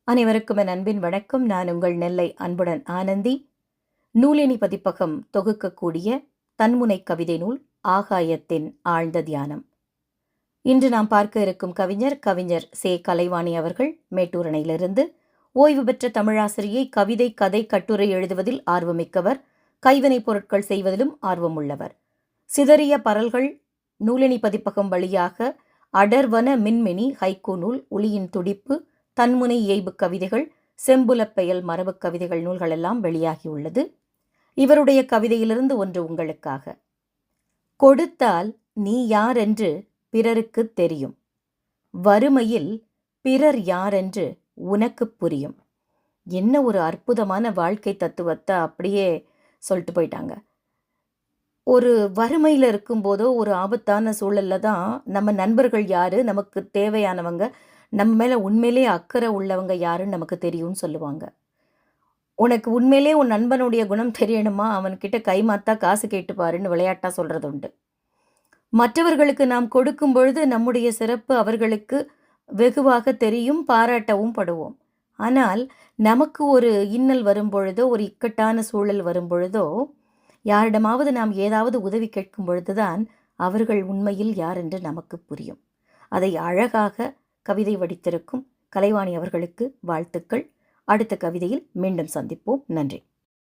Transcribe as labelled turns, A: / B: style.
A: அனைவருக்கும் என் அன்பின் வணக்கம். நான் உங்கள் நெல்லை அன்புடன் ஆனந்தி. நூலினி பதிப்பகம் தொகுக்கக்கூடிய தன்முனை கவிதை நூல் ஆகாயத்தின் ஆழ்ந்த தியானம். இன்று நாம் பார்க்க இருக்கும் கவிஞர் சே. கலைவாணி அவர்கள். மேட்டூர் அணையிலிருந்து ஓய்வு பெற்ற தமிழாசிரியை. கவிதை, கதை, கட்டுரை எழுதுவதில் ஆர்வமிக்கவர். கைவினைப் பொருட்கள் செய்வதிலும் ஆர்வமுள்ளவர். சிதறிய பரல்கள் நூலினி பதிப்பகம் வழியாக அடர்வன மின்மினி ஹைக்கூ நூல், ஒளியின் துடிப்பு, தன்முனை இயைபு கவிதைகள், செம்புலப்பெயல் மரபு கவிதைகள் நூல்களெல்லாம் வெளியாகியுள்ளது. இவருடைய கவிதையிலிருந்து ஒன்று உங்களுக்காக. கொடுத்தால் நீ யாரென்று பிறருக்கு தெரியும், வறுமையில் பிறர் யாரென்று உனக்கு புரியும். என்ன ஒரு அற்புதமான வாழ்க்கை தத்துவத்தை அப்படியே சொல்லிட்டு போயிட்டாங்க. ஒரு வறுமையில் இருக்கும்போதோ ஒரு ஆபத்தான சூழலில் தான் நம்ம நண்பர்கள் யார், நமக்கு தேவையானவங்க, நம்ம மேலே உண்மையிலே அக்கறை உள்ளவங்க யாருன்னு நமக்கு தெரியும்னு சொல்லுவாங்க. உனக்கு உண்மையிலே உன் நண்பனுடைய குணம் தெரியணுமா, அவன்கிட்ட கைமாத்தா காசு கேட்டுப்பாருன்னு விளையாட்டாக சொல்கிறது உண்டு. மற்றவர்களுக்கு நாம் கொடுக்கும் பொழுது நம்முடைய சிறப்பு அவர்களுக்கு வெகுவாக தெரியும், பாராட்டவும் படுவோம். ஆனால் நமக்கு ஒரு இன்னல் வரும் பொழுதோ, ஒரு இக்கட்டான சூழல் வரும் பொழுதோ, யாரிடமாவது நாம் ஏதாவது உதவி கேட்கும் பொழுதுதான் அவர்கள் உண்மையில் யார் என்று நமக்கு புரியும். அதை அழகாக கவிதை வடித்திருக்கும் கலைவாணி அவர்களுக்கு வாழ்த்துக்கள். அடுத்த கவிதையில் மீண்டும் சந்திப்போம். நன்றி.